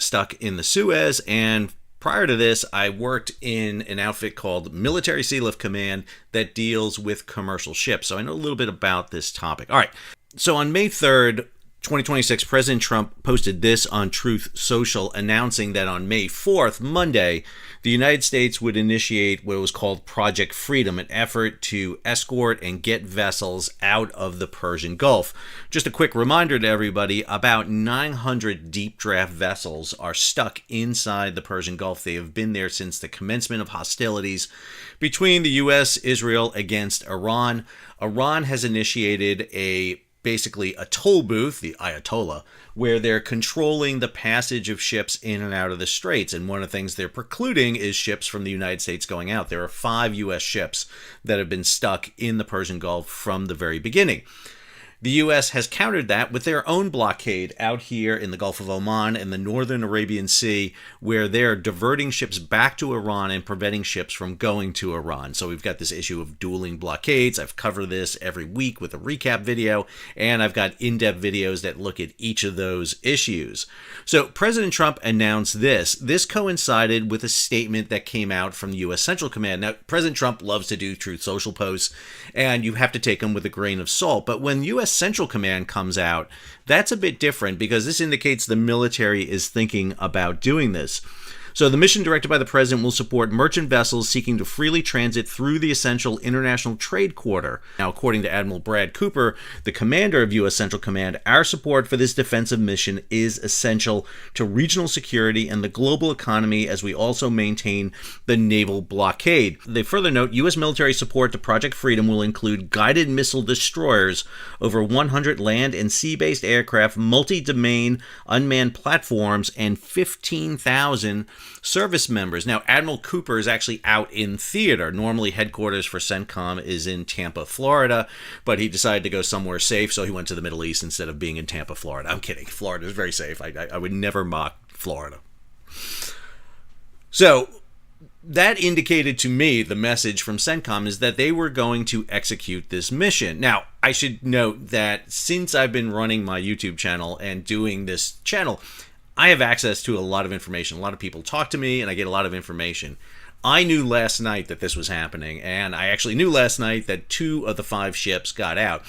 stuck in the Suez, and prior to this, I worked in an outfit called Military Sealift Command that deals with commercial ships. So I know a little bit about this topic. All right. So on May 3rd, 2026, President Trump posted this on Truth Social, announcing that on May 4th, Monday, the United States would initiate what was called Project Freedom, an effort to escort and get vessels out of the Persian Gulf. Just a quick reminder to everybody, about 900 deep draft vessels are stuck inside the Persian Gulf. They have been there since the commencement of hostilities between the U.S., Israel against Iran. Iran has initiated basically a toll booth, the Ayatollah, where they're controlling the passage of ships in and out of the straits. And one of the things they're precluding is ships from the United States going out. There are 5 U.S. ships that have been stuck in the Persian Gulf from the very beginning. The U.S. has countered that with their own blockade out here in the Gulf of Oman and the northern Arabian Sea, where they're diverting ships back to Iran and preventing ships from going to Iran. So we've got this issue of dueling blockades. I've covered this every week with a recap video, and I've got in-depth videos that look at each of those issues. So President Trump announced this. This coincided with a statement that came out from the U.S. Central Command. Now, President Trump loves to do Truth Social posts, and you have to take them with a grain of salt. But when U.S. Central Command comes out, that's a bit different because this indicates the military is thinking about doing this. So the mission directed by the president will support merchant vessels seeking to freely transit through the essential international trade corridor. Now, according to Admiral Brad Cooper, the commander of U.S. Central Command, our support for this defensive mission is essential to regional security and the global economy as we also maintain the naval blockade. They further note U.S. military support to Project Freedom will include guided missile destroyers, over 100 land and sea-based aircraft, multi-domain unmanned platforms, and 15,000 service members. Now, Admiral Cooper is actually out in theater. Normally, headquarters for CENTCOM is in Tampa, Florida, but he decided to go somewhere safe, so he went to the Middle East instead of being in Tampa, Florida. I'm kidding. Florida is very safe. I would never mock Florida. So that indicated to me the message from CENTCOM is that they were going to execute this mission. Now, I should note that since I've been running my YouTube channel and doing this channel, I have access to a lot of information. A lot of people talk to me, and I get a lot of information. I knew last night that this was happening, and I actually knew last night that 2 of the 5 ships got out.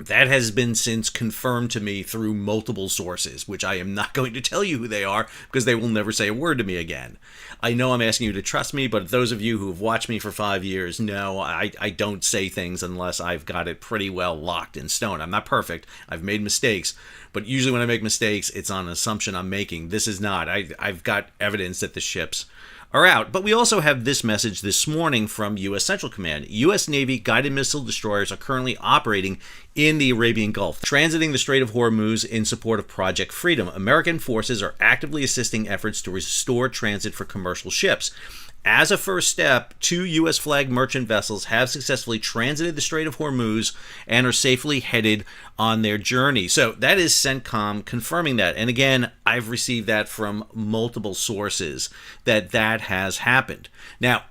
That has been since confirmed to me through multiple sources, which I am not going to tell you who they are because they will never say a word to me again. I know I'm asking you to trust me, but those of you who have watched me for 5 years know I don't say things unless I've got it pretty well locked in stone. I'm not perfect. I've made mistakes, but usually when I make mistakes, it's on an assumption I'm making. This is not. I've got evidence that the ships are out. But we also have this message this morning from U.S. Central Command. U.S. Navy guided missile destroyers are currently operating in the Arabian Gulf, transiting the Strait of Hormuz in support of Project Freedom. American forces are actively assisting efforts to restore transit for commercial ships. As a first step, 2 U.S. flagged merchant vessels have successfully transited the Strait of Hormuz and are safely headed on their journey. So that is CENTCOM confirming that. And again, I've received that from multiple sources that has happened. Now,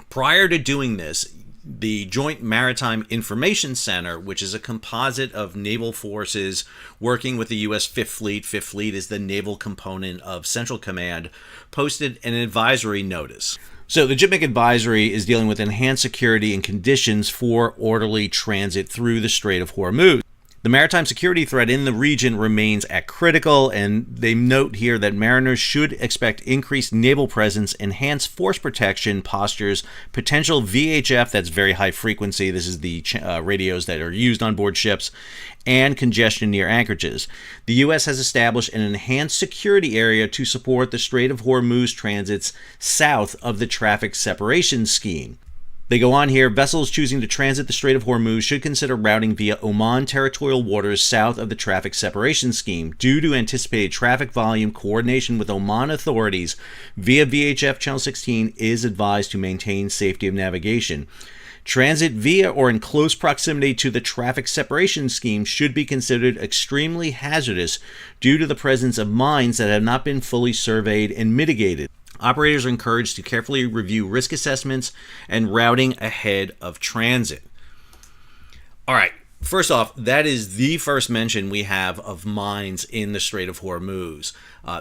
prior to doing this, the Joint Maritime Information Center, which is a composite of naval forces working with the U.S. Fifth Fleet. Fifth Fleet is the naval component of Central Command, posted an advisory notice. So the JITMIC advisory is dealing with enhanced security and conditions for orderly transit through the Strait of Hormuz. The maritime security threat in the region remains at critical, and they note here that mariners should expect increased naval presence, enhanced force protection postures, potential VHF, that's very high frequency, this is the radios that are used on board ships, and congestion near anchorages. The U.S. has established an enhanced security area to support the Strait of Hormuz transits south of the traffic separation scheme. They go on here, vessels choosing to transit the Strait of Hormuz should consider routing via Oman territorial waters south of the traffic separation scheme. Due to anticipated traffic volume, coordination with Oman authorities via VHF Channel 16 is advised to maintain safety of navigation. Transit via or in close proximity to the traffic separation scheme should be considered extremely hazardous due to the presence of mines that have not been fully surveyed and mitigated. Operators are encouraged to carefully review risk assessments and routing ahead of transit. All right, First off, that is the first mention we have of mines in the Strait of Hormuz.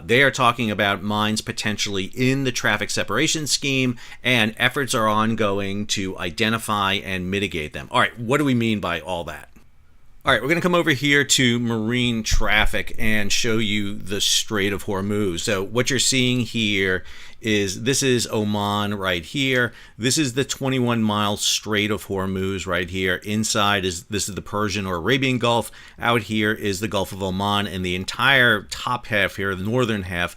They are talking about mines potentially in the traffic separation scheme, and efforts are ongoing to identify and mitigate them. All right, what do we mean by all that? All right, we're going to come over here to marine traffic and show you the Strait of Hormuz. So what you're seeing here is this is Oman right here. This is the 21-mile Strait of Hormuz right here. Inside this is the Persian or Arabian Gulf. Out here is the Gulf of Oman, and the entire top half here, the northern half,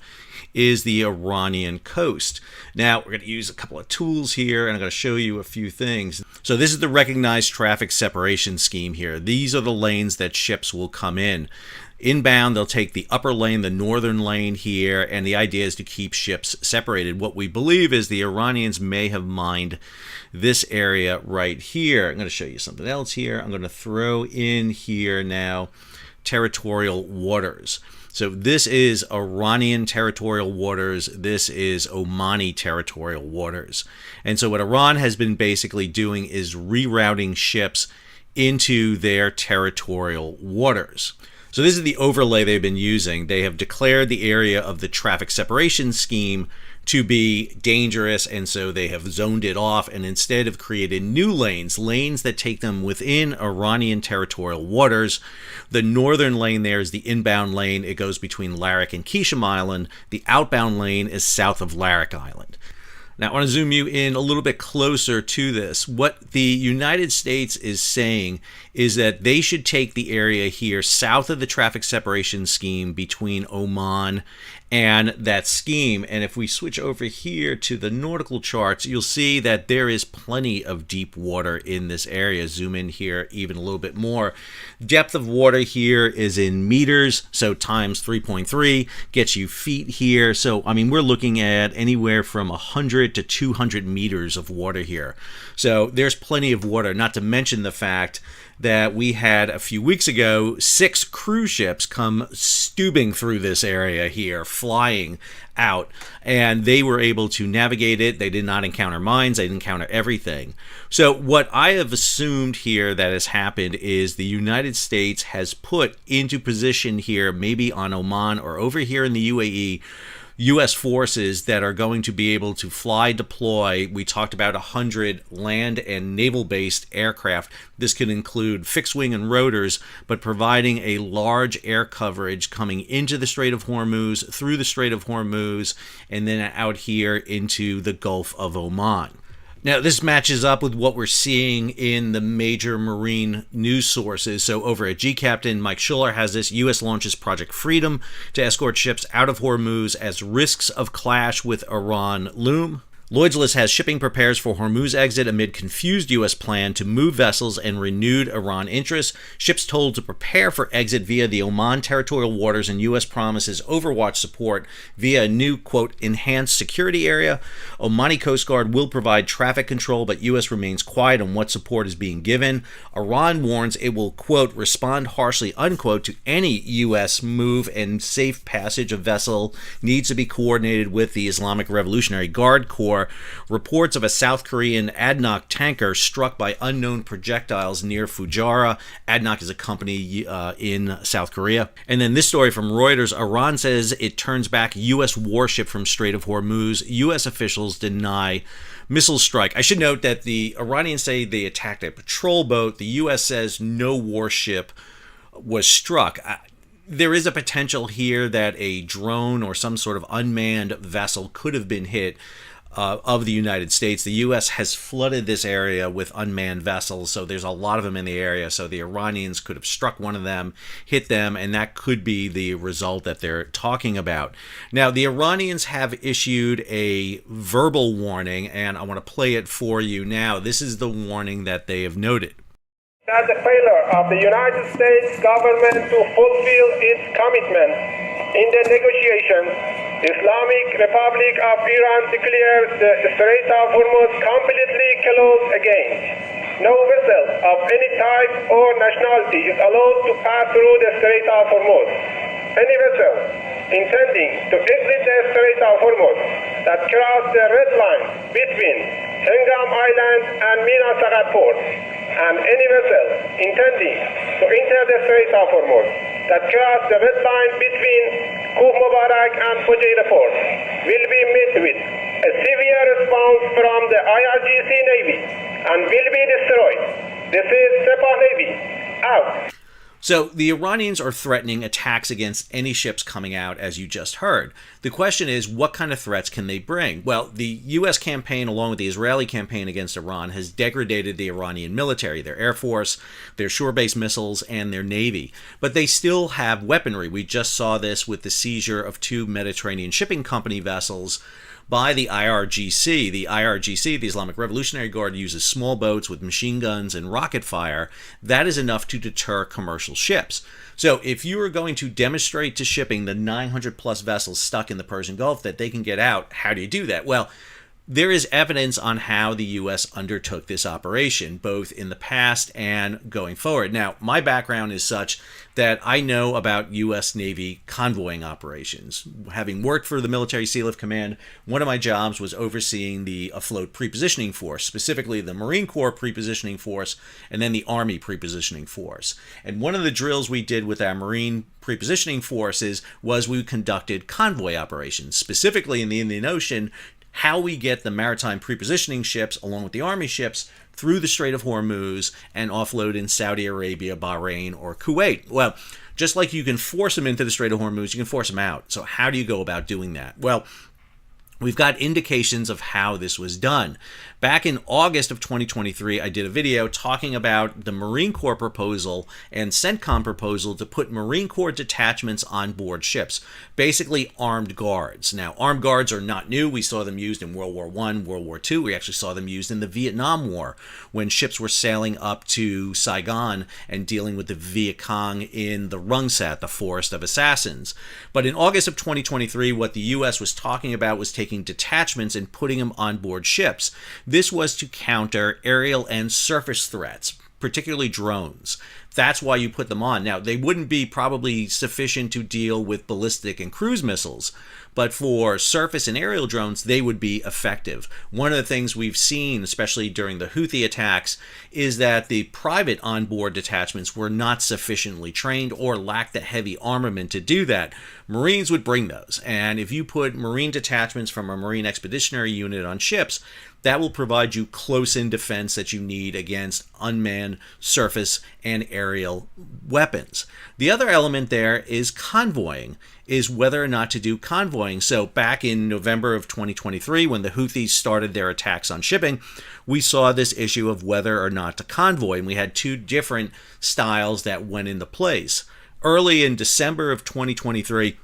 is the Iranian coast. Now, we're going to use a couple of tools here, and I'm going to show you a few things. So this is the recognized traffic separation scheme here. These are the lanes that ships will come in. Inbound, they'll take the upper lane, the northern lane here, and the idea is to keep ships separated. What we believe is the Iranians may have mined this area right here. I'm going to show you something else here. I'm going to throw in here now territorial waters. So this is Iranian territorial waters. This is Omani territorial waters. And so what Iran has been basically doing is rerouting ships into their territorial waters. So this is the overlay they've been using. They have declared the area of the traffic separation scheme to be dangerous, and so they have zoned it off and instead have created new lanes that take them within Iranian territorial waters. The northern lane there is the inbound lane. It goes between Larak and Kishim Island. The outbound lane is south of Larak Island. Now, I want to zoom you in a little bit closer to this. What the United States is saying is that they should take the area here south of the traffic separation scheme between Oman and that scheme. And if we switch over here to the nautical charts, you'll see that there is plenty of deep water in this area. Zoom in here even a little bit more. Depth of water here is in meters, so times 3.3 gets you feet here. So, I mean, we're looking at anywhere from 100 to 200 meters of water here. So there's plenty of water, not to mention the fact that we had a few weeks ago 6 cruise ships come tubing through this area here, flying out, and they were able to navigate it. They did not encounter mines. They didn't encounter everything. So what I have assumed here that has happened is the United States has put into position here, maybe on Oman or over here in the UAE, U.S. forces that are going to be able to fly, deploy. We talked about 100 land and naval-based aircraft. This could include fixed wing and rotors, but providing a large air coverage coming into the Strait of Hormuz, through the Strait of Hormuz, and then out here into the Gulf of Oman. Now, this matches up with what we're seeing in the major marine news sources. So over at G-Captain, Mike Schuller has this: U.S. launches Project Freedom to escort ships out of Hormuz as risks of clash with Iran loom. Lloyd's List has shipping prepares for Hormuz exit amid confused U.S. plan to move vessels and renewed Iran interest. Ships told to prepare for exit via the Oman territorial waters, and U.S. promises Overwatch support via a new, quote, enhanced security area. Omani Coast Guard will provide traffic control, but U.S. remains quiet on what support is being given. Iran warns it will, quote, respond harshly, unquote, to any U.S. move, and safe passage of vessel needs to be coordinated with the Islamic Revolutionary Guard Corps. Reports of a South Korean ADNOC tanker struck by unknown projectiles near Fujairah. ADNOC is a company in South Korea. And then this story from Reuters: Iran says it turns back U.S. warship from Strait of Hormuz. U.S. officials deny missile strike. I should note that the Iranians say they attacked a patrol boat. The U.S. says no warship was struck. There is a potential here that a drone or some sort of unmanned vessel could have been hit of the United States. The U.S. has flooded this area with unmanned vessels, so there's a lot of them in the area. So the Iranians could have struck one of them, hit them, and that could be the result that they're talking about. Now, the Iranians have issued a verbal warning, and I want to play it for you now. This is the warning that they have noted. That the failure of the United States government to fulfill its commitment in the negotiations, Islamic Republic of Iran declares the Strait of Hormuz completely closed again. No vessel of any type or nationality is allowed to pass through the Strait of Hormuz. Any vessel intending to exit the Strait of Hormuz that cross the red line between CENTCOM Island and Mina Sagat Port and any vessel intending to enter the Strait of Hormuz that cross the red line between Khuf Mubarak and Fujairah Port will be met with a severe response from the IRGC Navy and will be destroyed. This is Sepah Navy, out. So the Iranians are threatening attacks against any ships coming out, as you just heard. The question is, what kind of threats can they bring? Well, the U.S. campaign, along with the Israeli campaign against Iran, has degraded the Iranian military, their air force, their shore-based missiles, and their navy. But they still have weaponry. We just saw this with the seizure of 2 Mediterranean shipping company vessels by the IRGC. The IRGC, the Islamic Revolutionary Guard, uses small boats with machine guns and rocket fire. That is enough to deter commercial ships. So if you are going to demonstrate to shipping the 900 plus vessels stuck in the Persian Gulf that they can get out, how do you do that? Well, there is evidence on how the U.S. undertook this operation, both in the past and going forward. Now, my background is such that I know about U.S. Navy convoying operations. Having worked for the Military Sea Lift Command, one of my jobs was overseeing the afloat prepositioning force, specifically the Marine Corps prepositioning force and then the Army prepositioning force. And one of the drills we did with our Marine prepositioning forces was we conducted convoy operations, specifically in the Indian Ocean, how we get the maritime prepositioning ships along with the Army ships through the Strait of Hormuz and offload in Saudi Arabia, Bahrain, or Kuwait. Well, just like you can force them into the Strait of Hormuz, you can force them out. So how do you go about doing that? Well, we've got indications of how this was done. Back in August of 2023, I did a video talking about the Marine Corps proposal and CENTCOM proposal to put Marine Corps detachments on board ships, basically armed guards. Now, armed guards are not new. We saw them used in World War I, World War II. We actually saw them used in the Vietnam War when ships were sailing up to Saigon and dealing with the Viet Cong in the Rung Sat, the Forest of Assassins. But in August of 2023, what the U.S. was talking about was taking detachments and putting them on board ships. This was to counter aerial and surface threats, particularly drones. That's why you put them on. Now, they wouldn't be probably sufficient to deal with ballistic and cruise missiles, but for surface and aerial drones, they would be effective. One of the things we've seen, especially during the Houthi attacks, is that the private onboard detachments were not sufficiently trained or lacked the heavy armament to do that. Marines would bring those, and if you put Marine detachments from a Marine Expeditionary Unit on ships, that will provide you close-in defense that you need against unmanned surface and aerial weapons. The other element there is convoying, is whether or not to do convoying. So back in November of 2023, when the Houthis started their attacks on shipping, we saw this issue of whether or not to convoy, and we had 2 different styles that went into place. Early in December of 2023,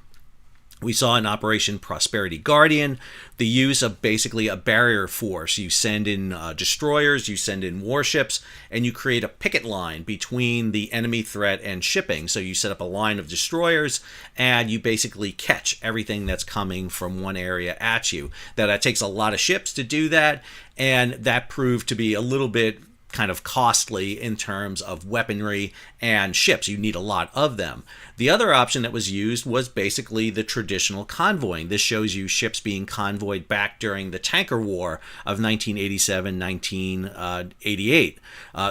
we saw in Operation Prosperity Guardian the use of basically a barrier force. You send in destroyers, you send in warships, and you create a picket line between the enemy threat and shipping. So you set up a line of destroyers and you basically catch everything that's coming from one area at you. Now, that takes a lot of ships to do that, and that proved to be a little bit kind of costly in terms of weaponry and ships. You need a lot of them. The other option that was used was basically the traditional convoying. This shows you ships being convoyed back during the tanker war of 1987-1988.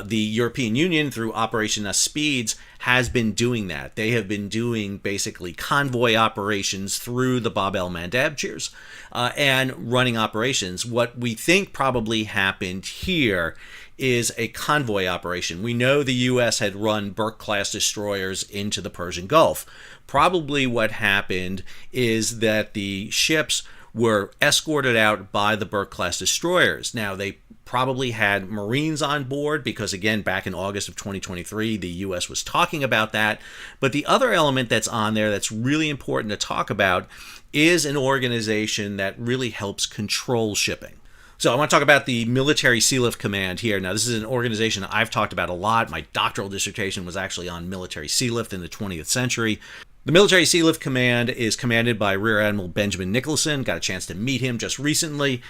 The European Union, through Operation Speeds, has been doing that. They have been doing basically convoy operations through the Bab el-Mandeb and running operations. What we think probably happened here is a convoy operation. We know the U.S. had run Burke-class destroyers into the Persian Gulf. Probably what happened is that the ships were escorted out by the Burke-class destroyers. Now, they probably had Marines on board because, again, back in August of 2023, the U.S. was talking about that. But the other element that's on there that's really important to talk about is an organization that really helps control shipping. So I want to talk about the Military Sea Lift Command here. Now, this is an organization I've talked about a lot. My doctoral dissertation was actually on military sea lift in the 20th century. The Military Sea Lift Command is commanded by Rear Admiral Benjamin Nicholson. Got a chance to meet him just recently.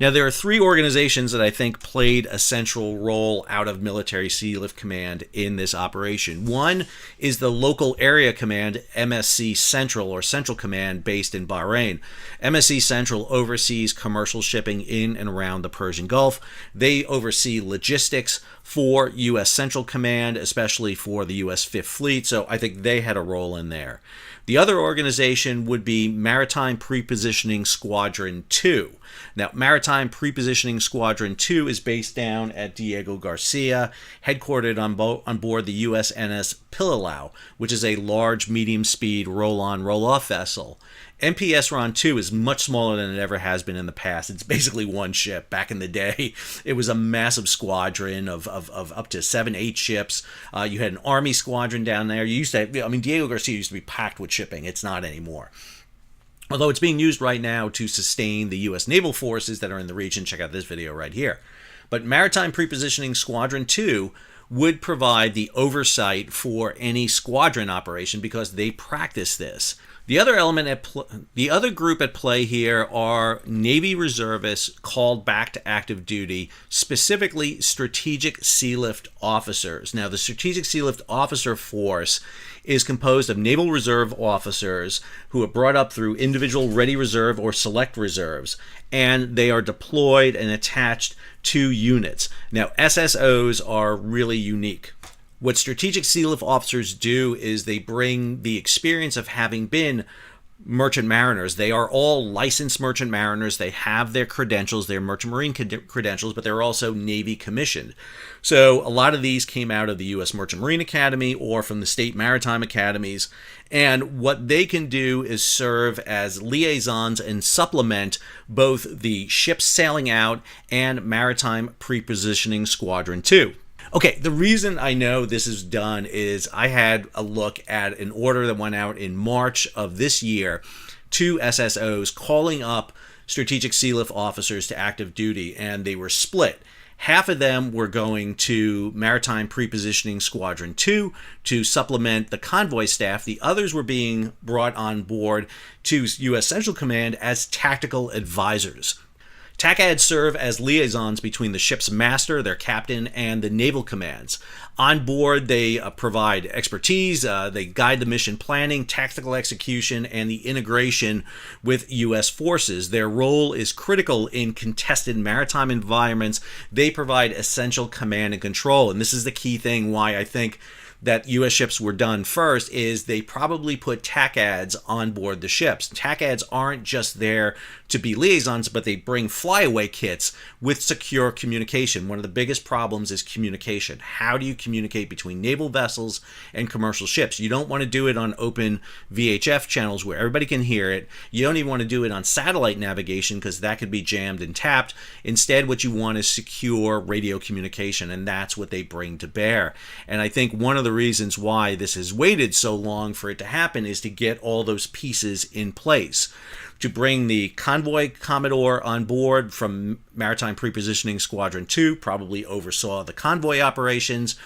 Now, there are three organizations that I think played a central role out of Military Sealift Command in this operation. One is the local area command, MSC Central, or Central Command, based in Bahrain. MSC Central oversees commercial shipping in and around the Persian Gulf. They oversee logistics for U.S. Central Command, especially for the U.S. Fifth Fleet, so I think they had a role in there. The other organization would be Maritime Prepositioning Squadron 2. Now, Maritime Prepositioning Squadron 2 is based down at Diego Garcia, headquartered on board the USNS Pilalau, which is a large medium-speed roll-on, roll-off vessel. MPS Ron 2 is much smaller than it ever has been in the past. It's basically one ship. Back in the day, it was a massive squadron of up to 7-8 ships. You had an Army squadron down there. You used to, Diego Garcia used to be packed with shipping. It's not anymore. Although it's being used right now to sustain the U.S. naval forces that are in the region. Check out this video right here. But Maritime Prepositioning Squadron 2 would provide the oversight for any squadron operation because they practice this. The other group at play here are Navy reservists called back to active duty, specifically Strategic Sealift officers. Now, the Strategic Sealift officer force is composed of Naval Reserve officers who are brought up through individual ready reserve or select reserves, and they are deployed and attached to units. Now, SSOs are really unique. What Strategic Sealift officers do is they bring the experience of having been merchant mariners. They are all licensed merchant mariners. They have their credentials, their merchant marine credentials, but they're also Navy commissioned. So a lot of these came out of the U.S. Merchant Marine Academy or from the state maritime academies. And what they can do is serve as liaisons and supplement both the ships sailing out and Maritime Prepositioning Squadron 2. Okay, the reason I know this is done is I had a look at an order that went out in March of this year to SSOs calling up Strategic Sealift officers to active duty, and they were split. Half of them were going to Maritime Prepositioning Squadron 2 to supplement the convoy staff. The others were being brought on board to U.S. Central Command as tactical advisors. TACADs serve as liaisons between the ship's master, their captain, and the naval commands. On board, they provide expertise, they guide the mission planning, tactical execution, and the integration with U.S. forces. Their role is critical in contested maritime environments. They provide essential command and control, and this is the key thing why I think that U.S. ships were done first is they probably put TACADs on board the ships. TACADs aren't just there to be liaisons, but they bring flyaway kits with secure communication. One of the biggest problems is communication. How do you communicate between naval vessels and commercial ships? You don't want to do it on open VHF channels where everybody can hear it. You don't even want to do it on satellite navigation because that could be jammed and tapped. Instead, what you want is secure radio communication, and that's what they bring to bear. And I think one of the reasons why this has waited so long for it to happen is to get all those pieces in place. To bring the convoy commodore on board from Maritime Prepositioning Squadron 2, probably oversaw the convoy operations,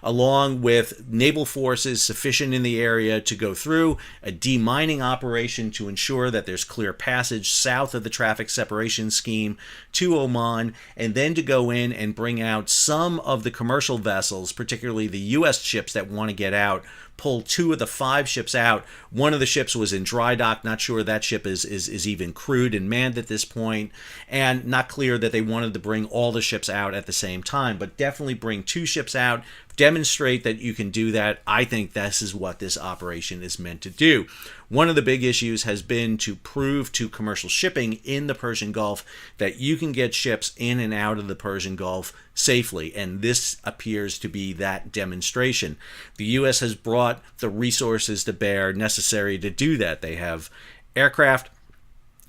along with naval forces sufficient in the area to go through a demining operation to ensure that there's clear passage south of the traffic separation scheme to Oman, and then to go in and bring out some of the commercial vessels, particularly the U.S. ships that want to get out, pull 2 of the 5 ships out. One of the ships was in dry dock, not sure that ship is even crewed and manned at this point, and not clear that they wanted to bring all the ships out at the same time, but definitely bring 2 ships out, demonstrate that you can do that. I think this is what this operation is meant to do. One of the big issues has been to prove to commercial shipping in the Persian Gulf that you can get ships in and out of the Persian Gulf safely, and this appears to be that demonstration. The U.S. has brought the resources to bear necessary to do that. They have aircraft,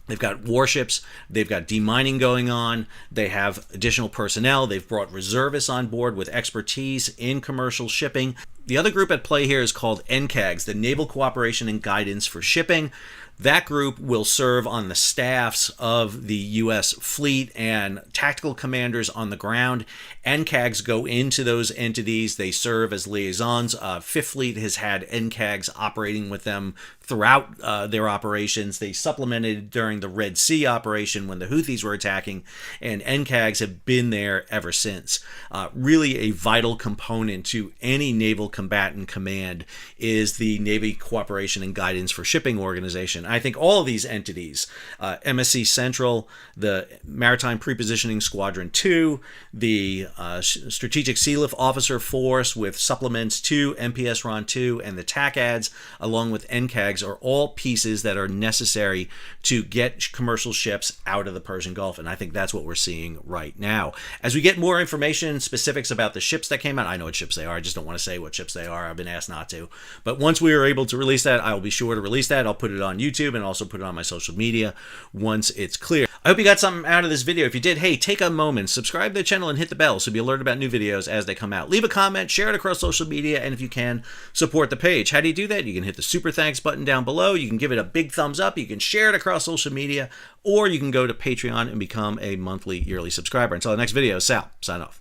they've got warships, they've got demining going on, they have additional personnel, they've brought reservists on board with expertise in commercial shipping. The other group at play here is called NCAGs, the Naval Cooperation and Guidance for Shipping. That group will serve on the staffs of the U.S. fleet and tactical commanders on the ground. NCAGs go into those entities. They serve as liaisons. Fifth Fleet has had NCAGs operating with them throughout their operations. They supplemented during the Red Sea operation when the Houthis were attacking, and NCAGs have been there ever since. Really a vital component to any naval combatant command is the Navy Cooperation and Guidance for Shipping Organization. I think all of these entities, MSC Central, the Maritime Prepositioning Squadron 2, the Strategic Sealift Officer Force with supplements to MPS RON 2, and the TACADs, along with NCAGs, are all pieces that are necessary to get commercial ships out of the Persian Gulf, and I think that's what we're seeing right now. As we get more information, specifics about the ships that came out, I know what ships they are, I just don't want to say what ships they are. I've been asked not to. But once we are able to release that, I will be sure to release that. I'll put it on YouTube and also put it on my social media once it's clear. I hope you got something out of this video. If you did, hey, take a moment, subscribe to the channel and hit the bell so you'll be alerted about new videos as they come out. Leave a comment, share it across social media, and if you can, support the page. How do you do that? You can hit the super thanks button down below. You can give it a big thumbs up. You can share it across social media, or you can go to Patreon and become a monthly, yearly subscriber. Until the next video, Sal, sign off.